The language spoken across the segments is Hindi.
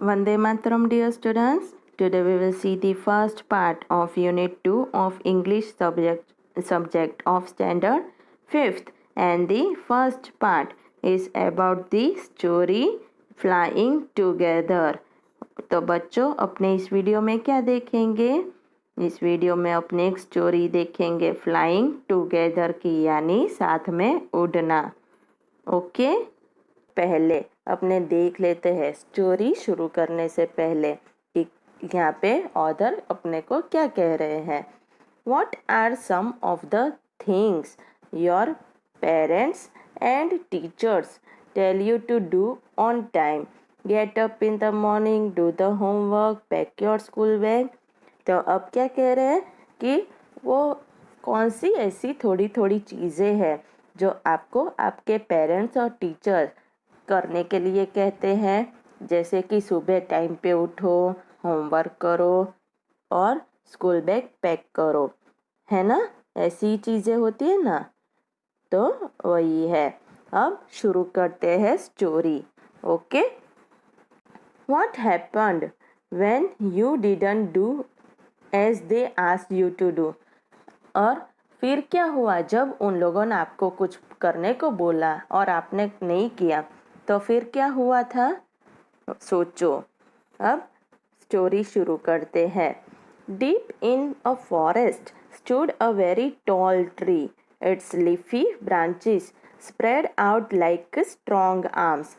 Vande Mataram, dear students. Today we will see the first part of Unit 2 of English subject of Standard 5th, and the first part is about the story Flying Together. तो बच्चों अपने इस वीडियो में क्या देखेंगे? इस वीडियो में अपने एक स्टोरी देखेंगे फ्लाइंग टुगेदर की, यानी साथ में उड़ना। ओके, पहले अपने देख लेते हैं स्टोरी शुरू करने से पहले कि यहाँ पे ऑथर अपने को क्या कह रहे हैं। What are some of the things your parents and teachers tell you to do on time? Get up in the morning, do the homework, pack your school bag. तो अब क्या कह रहे हैं कि वो कौन सी ऐसी थोड़ी थोड़ी चीज़ें हैं जो आपको आपके पेरेंट्स और टीचर करने के लिए कहते हैं, जैसे कि सुबह टाइम पे उठो, होमवर्क करो और स्कूल बैग पैक करो, है ना? ऐसी चीज़ें होती है ना, तो वही है। अब शुरू करते हैं story. Okay, what happened when you didn't do as they asked you to do? और फिर क्या हुआ जब उन लोगों ने आपको कुछ करने को बोला और आपने नहीं किया, तो फिर क्या हुआ था? सोचो। अब स्टोरी शुरू करते हैं। Deep in a forest stood a very tall tree, it's leafy branches spread out like strong arms.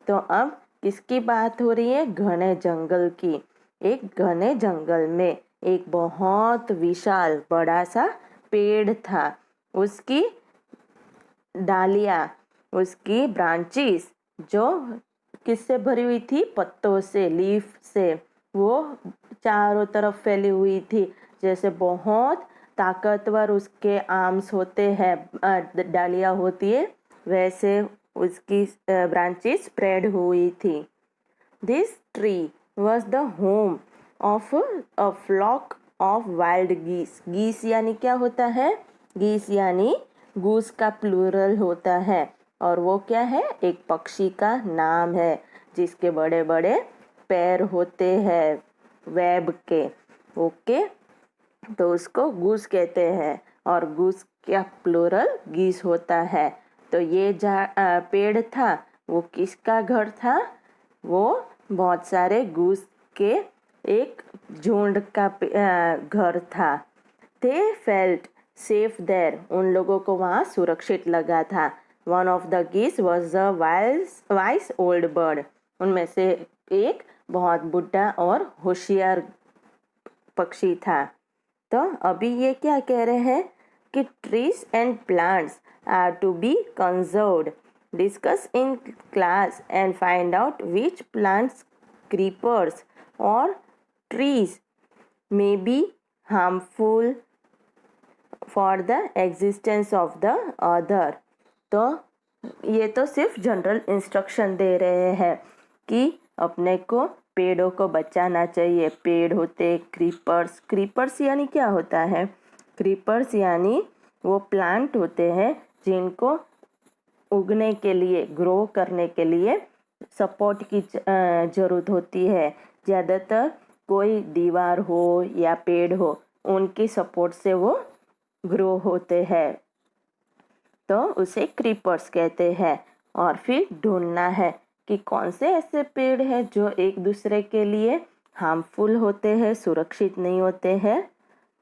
तो अब किसकी बात हो रही है? घने जंगल की। एक घने जंगल में एक बहुत विशाल बड़ा सा पेड़ था। उसकी डालियाँ, उसकी ब्रांचेस जो किससे भरी हुई थी? पत्तों से, लीफ से। वो चारों तरफ फैली हुई थी, जैसे बहुत ताकतवर उसके आर्म्स होते हैं, डालियाँ होती है, वैसे उसकी ब्रांचेस स्प्रेड हुई थी। This tree was the home of a flock of wild geese. Geese यानी क्या होता है? गीस यानी गूस का प्लूरल होता है, और वो क्या है? एक पक्षी का नाम है जिसके बड़े बड़े पैर होते हैं वेब के। ओके, तो उसको गूस कहते हैं, और गूस का प्लूरल गीस होता है। तो ये पेड़ था, वो किसका घर था? वो बहुत सारे गूस के एक झुंड का घर था। दे फेल्ट सेफ देयर, उन लोगों को वहाँ सुरक्षित लगा था। वन ऑफ द गीस was a vice old bird, उनमें से एक बहुत बुढ़ा और होशियार पक्षी था। तो अभी ये क्या कह रहे हैं कि trees and plants are to be conserved, discuss in class and find out which plants, creepers और trees may be harmful for the existence of the other। तो ये तो सिर्फ जनरल इंस्ट्रक्शन दे रहे हैं कि अपने को पेड़ों को बचाना चाहिए। पेड़ होते क्रीपर्स, क्रीपर्स यानी क्या होता है? क्रीपर्स यानी वो प्लांट होते हैं जिनको उगने के लिए, ग्रो करने के लिए सपोर्ट की ज़रूरत होती है। ज़्यादातर कोई दीवार हो या पेड़ हो, उनकी सपोर्ट से वो ग्रो होते हैं, तो उसे क्रीपर्स कहते हैं। और फिर ढूंढना है कि कौन से ऐसे पेड़ हैं जो एक दूसरे के लिए हार्मफुल होते हैं, सुरक्षित नहीं होते हैं।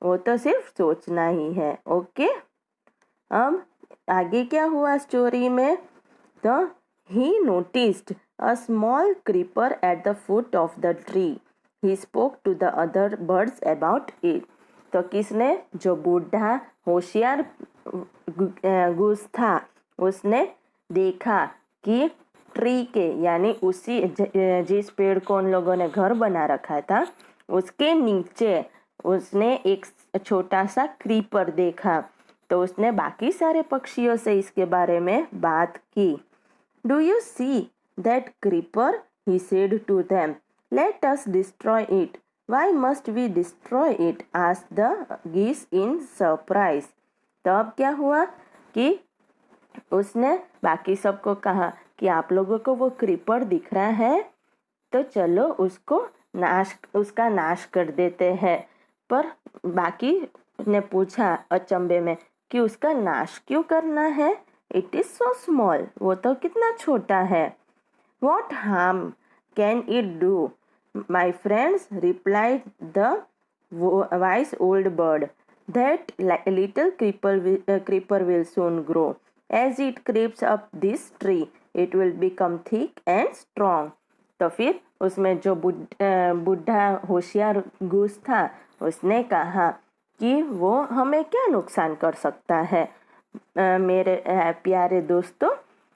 वो तो सिर्फ सोचना ही है। ओके, अब आगे क्या हुआ स्टोरी में? तो he noticed a small creeper at the foot of the tree, he spoke to the other birds about it. तो किसने? जो बूढ़ा होशियार गूस था, उसने देखा कि ट्री के, यानी उसी जिस पेड़ को उन लोगों ने घर बना रखा था, उसके नीचे उसने एक छोटा सा क्रीपर देखा। तो उसने बाकी सारे पक्षियों से इसके बारे में बात की। Do you see that creeper? He said to them, let us destroy it. Why must we destroy it? Asked the geese in surprise. तो अब क्या हुआ कि उसने बाकी सबको कहा कि आप लोगों को वो क्रीपर दिख रहा है, तो चलो उसका नाश कर देते हैं। पर बाकी ने पूछा अचंभे में कि उसका नाश क्यों करना है? इट इज सो स्मॉल, वो तो कितना छोटा है। What harm can it do? My friends, replied the wise old bird. That little creeper will soon grow. As it creeps up this tree, it will become thick and strong. तो फिर उसमें जो बुढ़ा होशियार गूस था, उसने कहा कि वो हमें क्या नुकसान कर सकता है। मेरे प्यारे दोस्तों,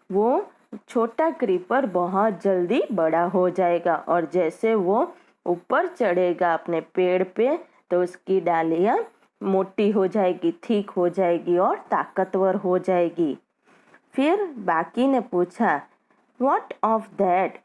वो छोटा क्रीपर बहुत जल्दी बड़ा हो जाएगा और जैसे वो ऊपर चढ़ेगा अपने पेड़ पे तो उसकी डालियाँ मोटी हो जाएगी, ठीक हो जाएगी और ताकतवर हो जाएगी। फिर बाकी ने पूछा, What of that?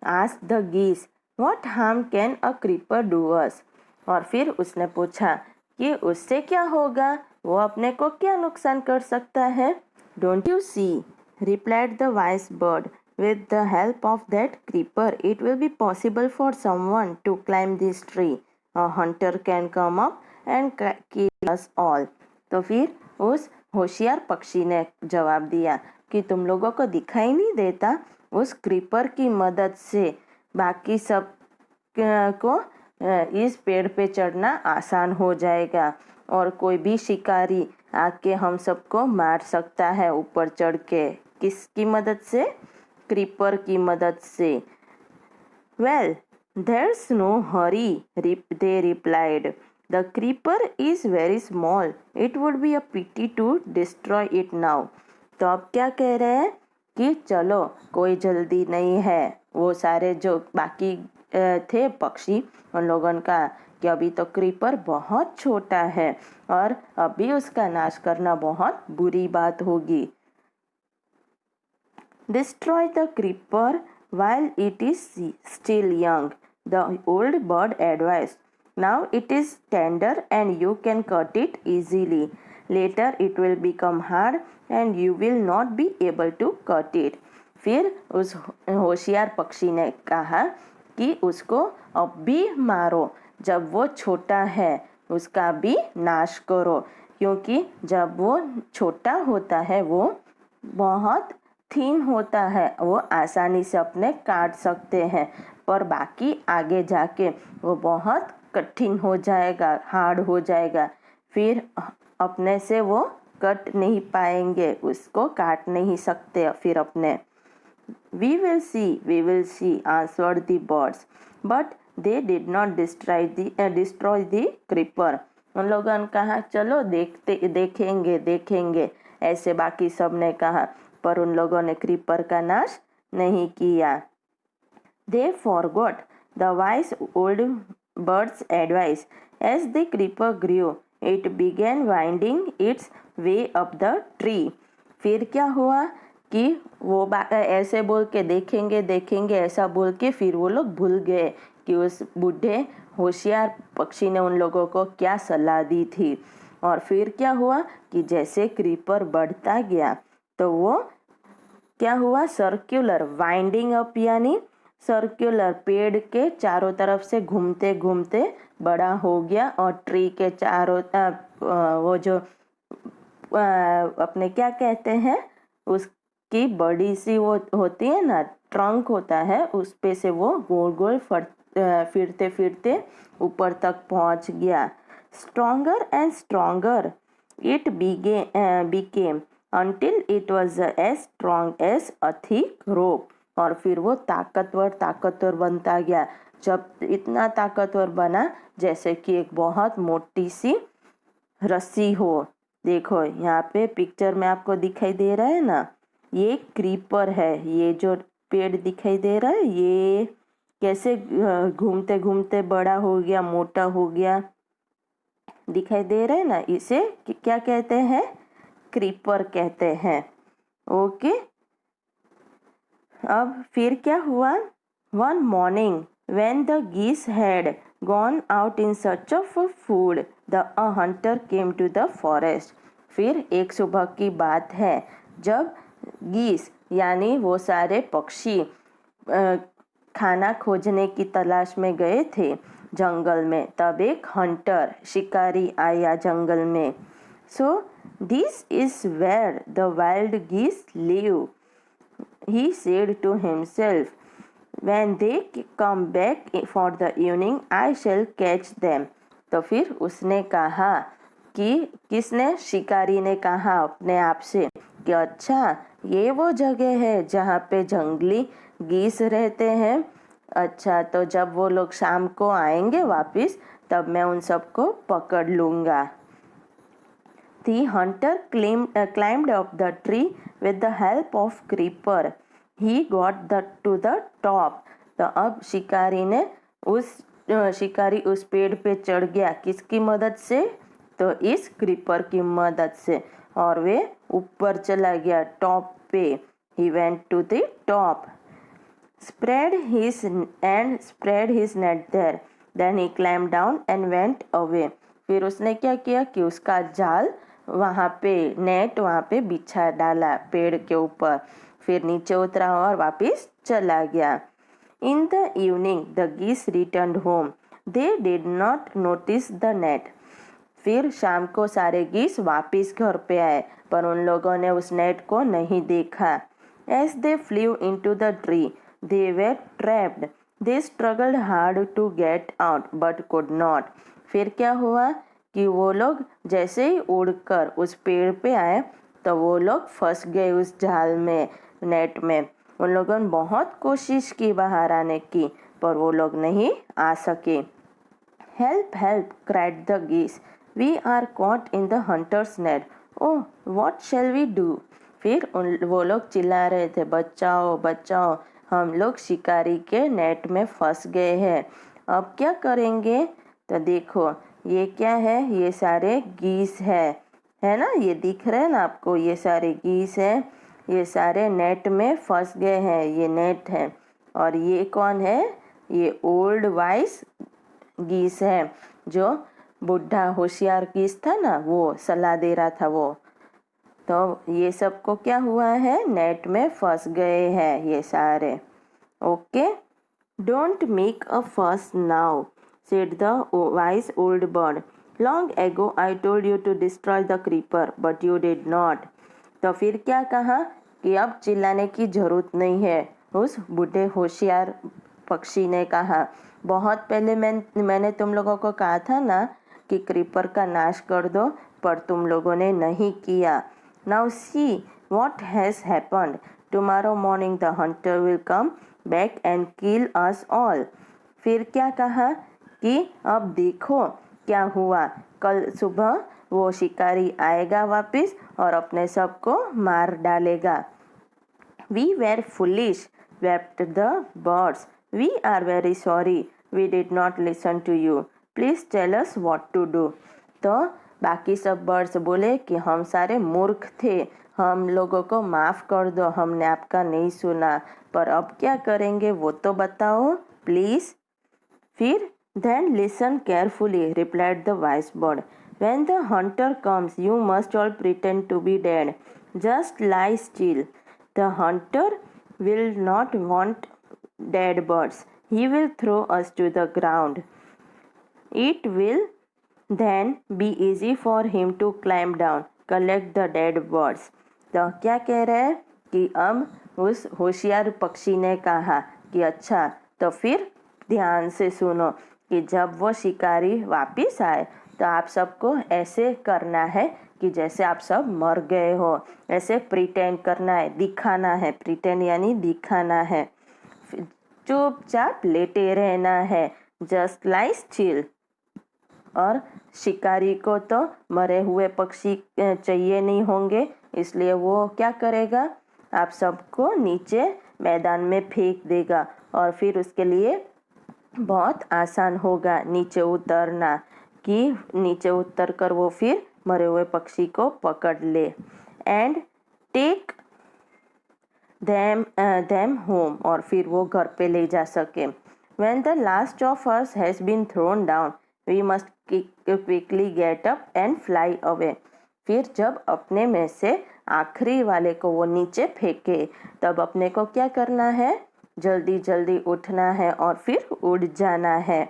asked the geese. What harm can a creeper do us? और फिर उसने पूछा कि उससे क्या होगा, वो अपने को क्या नुकसान कर सकता है। Don't you see? replied the wise bird. With the help of that creeper, it will be possible for someone to climb this tree. A hunter can come up and kill us all. तो फिर उस होशियार पक्षी ने जवाब दिया कि तुम लोगों को दिखाई नहीं देता, उस क्रीपर की मदद से बाकी सब को इस पेड़ पे चढ़ना आसान हो जाएगा और कोई भी शिकारी आके हम सबको मार सकता है ऊपर चढ़ के। किसकी मदद से? क्रीपर की मदद से। Well, there's no hurry, they replied. The creeper is very small. It would be a pity to destroy it now. तो अब क्या कह रहे हैं कि चलो कोई जल्दी नहीं है। वो सारे जो बाकी थे पक्षी, उन लोगों का कि अभी तो क्रीपर बहुत छोटा है और अभी उसका नाश करना बहुत बुरी बात होगी। Destroy the creeper while it is still young, the old bird advised. Now it is tender and you can cut it easily. Later it will become hard and you will not be able to cut it. फिर उस होशियार पक्षी ने कहा कि उसको अब भी मारो, जब वो छोटा है उसका भी नाश करो, क्योंकि जब वो छोटा होता है वो बहुत थिन होता है, वो आसानी से अपने काट सकते हैं, पर बाकी आगे जाके वो बहुत कठिन हो जाएगा, हार्ड हो जाएगा, फिर अपने से वो कट नहीं पाएंगे, उसको काट नहीं सकते फिर अपने। We will see, answered the birds, but they did not destroy the creeper. उन लोगों ने कहा चलो देखेंगे, ऐसे बाकी सब ने कहा, पर उन लोगों ने क्रीपर का नाश नहीं किया। They forgot the wise old bird's advice. As the creeper grew, it began winding its way up the tree. फिर क्या हुआ कि वो ऐसे बोल के देखेंगे ऐसा बोल के फिर वो लोग भूल गए कि उस बूढ़े होशियार पक्षी ने उन लोगों को क्या सलाह दी थी। और फिर क्या हुआ कि जैसे क्रीपर बढ़ता गया तो वो क्या हुआ, सर्कुलर वाइंडिंग अप, यानी सर्कुलर पेड़ के चारों तरफ से घूमते घूमते बड़ा हो गया और ट्री के चारों वो जो अपने क्या कहते हैं उसकी बड़ी सी वो होती है ना, ट्रंक होता है, उस पे से वो गोल गोल फिरते फिरते ऊपर तक पहुंच गया। Stronger and stronger it became until it was as strong as a thick rope. और फिर वो ताकतवर बनता गया, जब इतना ताकतवर बना जैसे कि एक बहुत मोटी सी रस्सी हो। देखो यहाँ पे पिक्चर में आपको दिखाई दे रहा है ना, ये क्रीपर है, ये जो पेड़ दिखाई दे रहा है ये कैसे घूमते घूमते बड़ा हो गया, मोटा हो गया, दिखाई दे रहा है ना, इसे क्या कहते हैं, क्रीपर कहते हैं। ओके, अब फिर क्या हुआ, one morning when the geese had gone out in search of food, a hunter came to the forest. फिर एक सुबह की बात है जब गीस यानी वो सारे पक्षी खाना खोजने की तलाश में गए थे जंगल में, तब एक हंटर शिकारी आया जंगल में। So this is where the wild geese live, he said to himself. When they come back for the evening, I shall catch them. तो फिर उसने कहा कि किसने, शिकारी ने कहा अपने आप से कि अच्छा ये वो जगह है जहाँ पे जंगली गीस रहते हैं। अच्छा तो जब वो लोग शाम को आएंगे वापस, तब मैं उन सबको पकड़ लूँगा। The hunter climbed up the tree with the help of creeper. He got to the top. तो अब शिकारी उस पेड़ पे चढ़ गया, किसकी मदद से? तो इस क्रीपर की मदद से, और वे ऊपर चला गया टॉप पे। He went to the top. Spread his net there. Then he climbed down and went away. फिर उसने क्या किया कि उसका जाल वहाँ पे, नेट वहाँ पे बिछा डाला पेड़ के ऊपर, फिर नीचे उतरा और वापस चला गया। In the evening, the geese returned home. They did not notice the net. फिर शाम को सारे गीस वापस घर पे आए, पर उन लोगों ने उस नेट को नहीं देखा। As they flew into the tree, they were trapped. They struggled hard to get out, but could not. फिर क्या हुआ कि वो लोग जैसे ही उड़कर उस पेड़ पे आए, तो वो लोग फंस गए उस जाल में, नेट में। उन लोगों ने बहुत कोशिश की बाहर आने की, पर वो लोग नहीं आ सके। Help, help, cried the geese. We are caught in the hunter's net. Oh, what shall we do? फिर वो लोग चिल्ला रहे थे, बचाओ बचाओ, हम लोग शिकारी के नेट में फंस गए हैं, अब क्या करेंगे? तो देखो ये क्या है, ये सारे गीस है ना, ये दिख रहे हैं ना आपको, ये सारे गीस हैं, ये सारे नेट में फंस गए हैं, ये नेट है। और ये कौन है? ये ओल्ड वाइस गीस है, जो बुढ़ा होशियार गीस था ना, वो सलाह दे रहा था वो। तो ये सबको क्या हुआ है, नेट में फंस गए हैं ये सारे। ओके, डोंट मेक अ फस now, said the wise old bird. Long ago I told you to destroy the creeper, but you did not. तो फिर क्या कहा कि अब चिल्लाने की जरूरत नहीं है, उस बूढ़े होशियार पक्षी ने कहा। बहुत पहले मैंने तुम लोगों को कहा था ना कि क्रीपर का नाश कर दो, पर तुम लोगों ने नहीं किया। Now see what has happened. Tomorrow morning the hunter will come back and kill us all. फिर क्या कहा कि अब देखो क्या हुआ, कल सुबह वो शिकारी आएगा वापस और अपने सबको मार डालेगा। We were foolish, wept the birds. We are very sorry. We did not listen to you. Please tell us what to do. तो बाकी सब बर्ड्स बोले कि हम सारे मूर्ख थे, हम लोगों को माफ़ कर दो, हमने आपका नहीं सुना, पर अब क्या करेंगे वो तो बताओ प्लीज़। फिर Then listen carefully, replied the wise bird. When the hunter comes, you must all pretend to be dead. Just lie still. The hunter will not want dead birds. He will throw us to the ground. It will then be easy for him to climb down, collect the dead birds. तो क्या कह रहे हैं कि अब उस होशियार पक्षी ने कहा कि अच्छा तो फिर ध्यान से सुनो कि जब वो शिकारी वापस आए तो आप सबको ऐसे करना है कि जैसे आप सब मर गए हो, ऐसे प्रिटेंड करना है, दिखाना है, प्रिटेंड यानी दिखाना है, चुपचाप लेटे रहना है, जस्ट लाई स्टिल। और शिकारी को तो मरे हुए पक्षी चाहिए नहीं होंगे, इसलिए वो क्या करेगा, आप सबको नीचे मैदान में फेंक देगा और फिर उसके लिए बहुत आसान होगा नीचे उतरना, कि नीचे उतर कर वो फिर मरे हुए पक्षी को पकड़ ले। एंड टेक them home, और फिर वो घर पे ले जा सके। When the last of us has been thrown down, we must quickly get up and fly away. फिर जब अपने में से आखिरी वाले को वो नीचे फेंके, तब अपने को क्या करना है जल्दी जल्दी उठना है और फिर उड़ जाना है।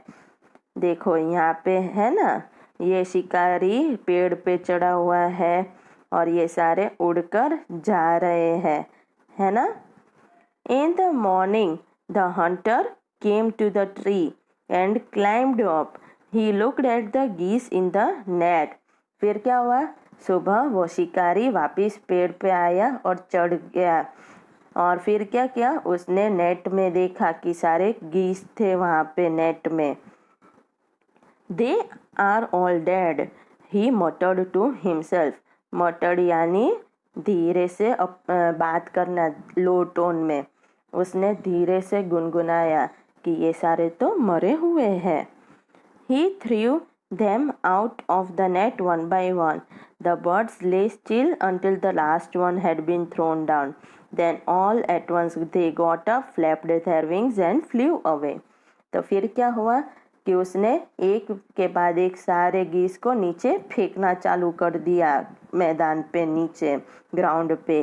देखो यहाँ पे है ना, ये शिकारी पेड़ पे चढ़ा हुआ है और ये सारे उड़कर जा रहे हैं, है ना। In the morning, the hunter came to the tree and climbed up. He looked at the geese in the net. फिर क्या हुआ? सुबह वो शिकारी वापिस पेड़ पे आया और चढ़ गया और फिर क्या किया, उसने नेट में देखा कि सारे गीस थे वहाँ पे नेट में। They are all dead, he muttered to himself. Muttered यानी धीरे से बात करना, लो टोन में। उसने धीरे से गुनगुनाया कि ये सारे तो मरे हुए हैं। He threw them out of the net one by one. The birds lay still until the last one had been thrown down. Then all at once they got up, flapped their wings and flew away. तो फिर क्या हुआ कि उसने एक के बाद एक सारे गीस को नीचे फेंकना चालू कर दिया, मैदान पे नीचे, ग्राउंड पे।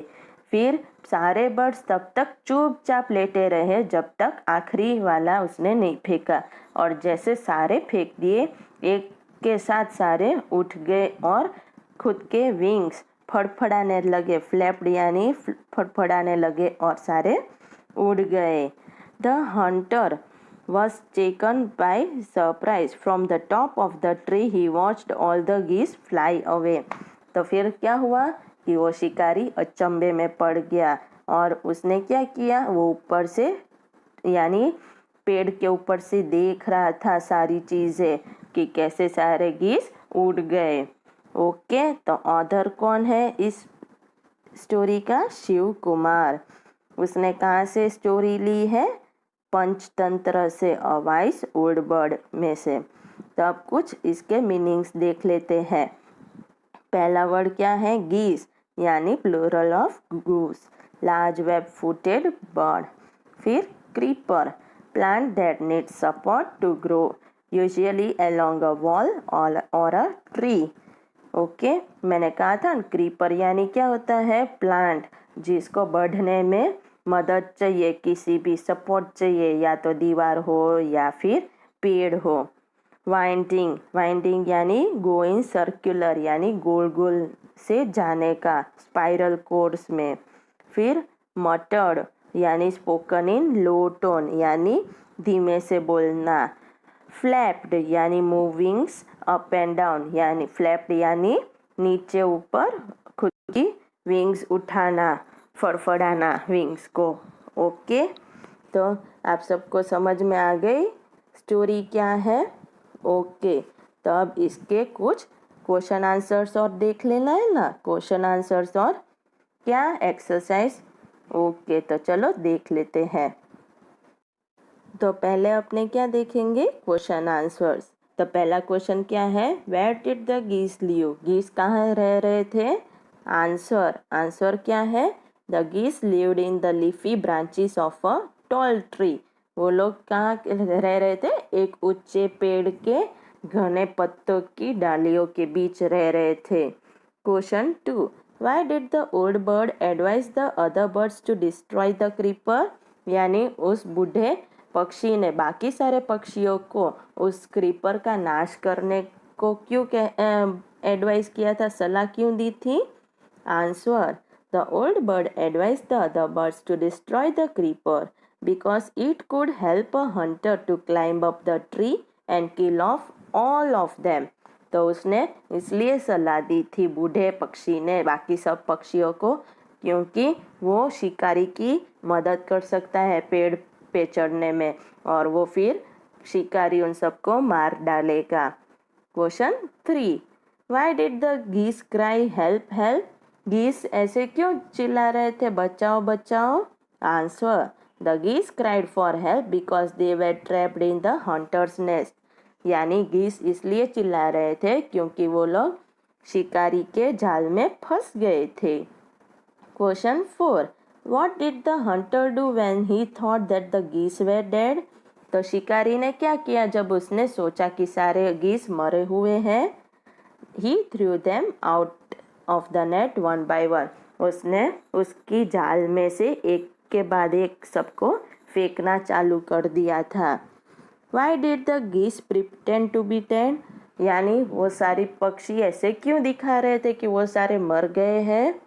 फिर सारे बर्ड्स तब तक चुपचाप लेटे रहे जब तक आखिरी वाला उसने नहीं फेंका, और जैसे सारे फेंक दिए एक के साथ सारे उठ गए और खुद के विंग्स फड़फड़ाने लगे, फ्लैप्ड यानी फड़फड़ाने लगे और सारे उड़ गए। The Hunter was taken by surprise. From the top of the tree he watched all the geese fly away. तो फिर क्या हुआ कि वो शिकारी अचंभे में पड़ गया और उसने क्या किया, वो ऊपर से यानी पेड़ के ऊपर से देख रहा था सारी चीज़ें कि कैसे सारे गीस उड़ गए। ओके, तो ऑथर कौन है इस स्टोरी का? शिव कुमार। उसने कहाँ से स्टोरी ली है? पंचतंत्र से, अ वाइस ओल्ड बर्ड में से। तो अब कुछ इसके मीनिंग्स देख लेते हैं। पहला वर्ड क्या है? गीस यानी plural of goose, large web footed bird. फिर creeper, plant that need support to grow, usually along a wall और अ ट्री। ओके, मैंने कहा था क्रीपर यानी क्या होता है? प्लांट जिसको बढ़ने में मदद चाहिए, किसी भी सपोर्ट चाहिए, या तो दीवार हो या फिर पेड़ हो। वाइंडिंग, वाइंडिंग यानी गोइंग सर्कुलर यानी गोल गोल से जाने का, स्पाइरल कोर्स में। फिर मटर्ड यानी स्पोकन इन लो टोन यानी धीमे से बोलना। फ्लैप्ड यानी मूविंग्स अप एंड डाउन यानी फ्लैप्ड यानी नीचे ऊपर खुद की विंग्स उठाना, फड़फड़ाना विंग्स को। ओके, तो आप सबको समझ में आ गई स्टोरी क्या है? ओके, तो अब इसके कुछ क्वेश्चन आंसर्स और देख लेना है ना, क्वेश्चन आंसर्स और क्या एक्सरसाइज। ओके, तो चलो देख लेते हैं। तो पहले अपने क्या देखेंगे? Question answers. तो पहला क्वेश्चन क्या है? वेयर डिड द गीस लिव? गीस कहाँ रह रहे थे? आंसर, आंसर क्या है? द गीस lived in the leafy branches of a tall tree. वो लोग कहाँ रह रहे थे? एक ऊंचे पेड़ के घने पत्तों की डालियों के बीच रह रहे थे। Question 2, why did the old bird advise the other birds to destroy the creeper? यानी उस बूढ़े पक्षी ने बाकी सारे पक्षियों को उस क्रीपर का नाश करने को क्यों एडवाइस किया था, सलाह क्यों दी थी? Answer, the old bird advise the other birds to destroy the creeper because it could help a hunter to climb up the tree and kill off all of them. तो उसने इसलिए सलाह दी थी बूढ़े पक्षी ने बाकी सब पक्षियों को, क्योंकि वो शिकारी की मदद कर सकता है पेड़ पे चढ़ने में, और वो फिर शिकारी उन सबको मार डालेगा। क्वेश्चन 3, वाई डिड द गीस क्राई हेल्प हेल्प? गीस ऐसे क्यों चिल्ला रहे थे बचाओ बचाओ? आंसर, द गीस cried for help because they were trapped in the hunters nest. यानी गीस इसलिए चिल्ला रहे थे क्योंकि वो लोग शिकारी के जाल में फंस गए थे। Question 4, What did the hunter do when he thought that the geese were dead? तो शिकारी ने क्या किया जब उसने सोचा कि सारे गीस मरे हुए हैं? He threw them out of the net one by one. उसने उसकी जाल में से एक के बाद एक सबको फेंकना चालू कर दिया था। Why did the geese pretend to be dead? यानी वो सारे पक्षी ऐसे क्यों दिखा रहे थे कि वो सारे मर गए हैं?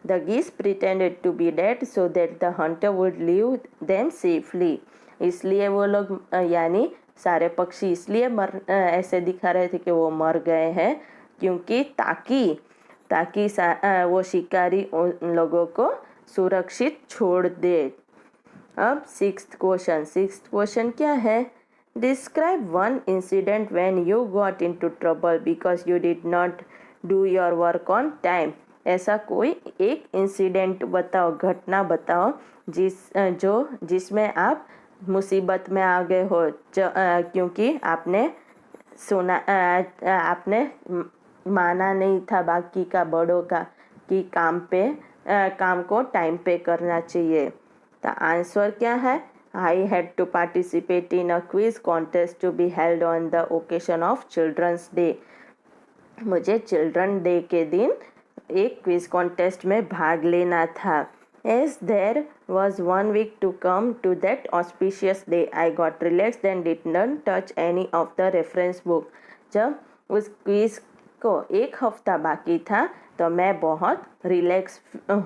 The geese pretended to be dead so that the hunter would leave them safely. इसलिए वो लोग यानी सारे पक्षी इसलिए ऐसे दिखा रहे थे कि वो मर गए हैं क्योंकि ताकि वो शिकारी उन लोगों को सुरक्षित छोड़ दे। अब सिक्स्थ क्वेश्चन क्या है? Describe one incident when you got into trouble because you did not do your work on time. ऐसा कोई एक इंसिडेंट बताओ, घटना बताओ जिसमें आप मुसीबत में आ गए हो क्योंकि आपने माना नहीं था बाकी का बड़ों का कि काम को टाइम पे करना चाहिए। तो आंसर क्या है? I had to participate in a quiz contest to be held on the occasion of Children's Day. मुझे चिल्ड्रन डे के दिन एक क्विज कॉन्टेस्ट में भाग लेना था। As there was 1 week to come to that auspicious day, I got relaxed and did not touch any of the reference book. जब उस क्विज को एक हफ्ता बाकी था तो मैं बहुत रिलैक्स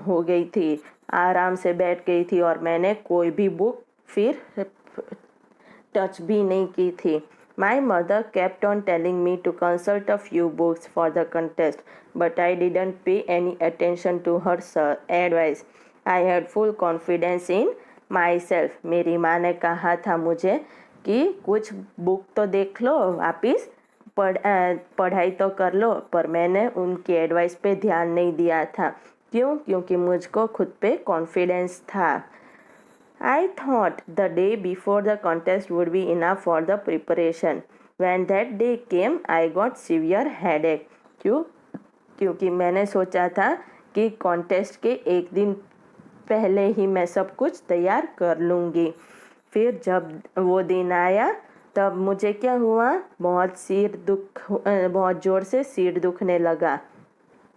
हो गई थी, आराम से बैठ गई थी और मैंने कोई भी बुक फिर टच भी नहीं की थी। My mother kept on telling me to consult a few books for the contest, but I didn't pay any attention to her advice. I had full confidence in myself. मेरी माँ ने कहा था मुझे कि कुछ बुक तो देख लो, वापिस पढ़ाई तो कर लो, पर मैंने उनकी एडवाइस पे ध्यान नहीं दिया था। क्यों? क्योंकि मुझको खुद पे कॉन्फिडेंस था। I thought the day before the contest would be enough for the preparation. When that day came, I got severe headache. क्यों? क्योंकि मैंने सोचा था कि कॉन्टेस्ट के एक दिन पहले ही मैं सब कुछ तैयार कर लूँगी। फिर जब वो दिन आया तब मुझे क्या हुआ? बहुत ज़ोर से सिर दुखने लगा।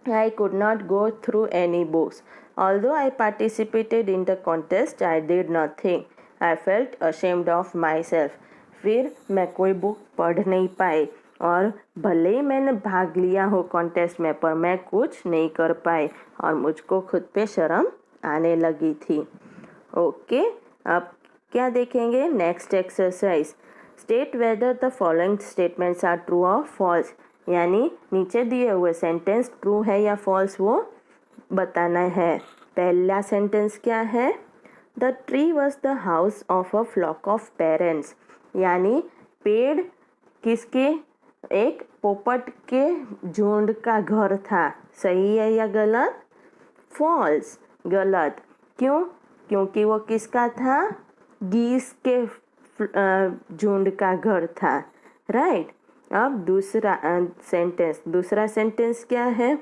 I could not go through any books. Although I participated in the contest, I did nothing. I felt ashamed of myself. फिर मैं कोई बुक पढ़ नहीं पाई और भले ही मैंने भाग लिया हो कॉन्टेस्ट में, पर मैं कुछ नहीं कर पाई और मुझको खुद पे शर्म आने लगी थी। ओके, अब क्या देखेंगे? Next exercise. State whether the following statements are true और फॉल्स। यानी नीचे दिए हुए सेंटेंस ट्रू है या फॉल्स वो बताना है। पहला सेंटेंस क्या है? The tree was the house of a flock of parents. यानी पेड़ किसके? एक पोपट के झुंड का घर था। सही है या गलत? फॉल्स, गलत। क्यों? क्योंकि वो किसका था? गीस के झुंड का घर था। राइट। अब दूसरा सेंटेंस क्या है?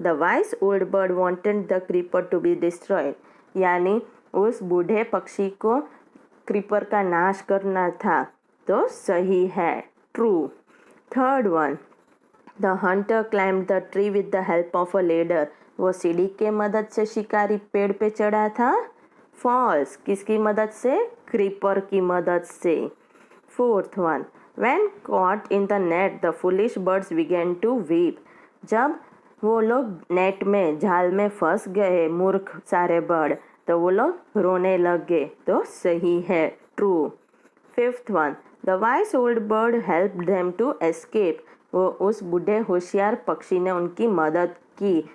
The wise old bird wanted the creeper to be destroyed. यानी उस बूढ़े पक्षी को क्रीपर का नाश करना था, तो सही है, true. Third one, the Hunter climbed the tree with the help of a ladder. वो सीढ़ी के मदद से शिकारी पेड़ पे चढ़ा था। फॉल्स, किसकी मदद से? क्रीपर की मदद से। Fourth one, when caught in the net the foolish birds began to weep. जब वो लोग नेट में, जाल में फंस गए मूर्ख सारे बर्ड, तो वो लोग रोने लग गए, तो सही है, true. Fifth one, the wise old bird help them to escape. वो उस बूढ़े होशियार पक्षी ने उनकी मदद की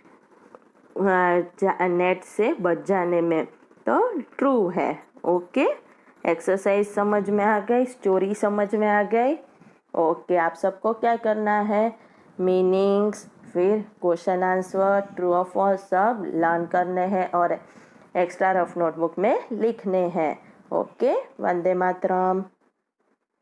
नेट से बच जाने में, तो ट्रू है। ओके, एक्सरसाइज समझ में आ गई, स्टोरी समझ में आ गई। ओके, आप सबको क्या करना है? मीनिंग्स, फिर क्वेश्चन आंसर, ट्रू और फॉल्स सब लर्न करने हैं और एक्स्ट्रा रफ नोटबुक में लिखने हैं। ओके, वंदे मातरम।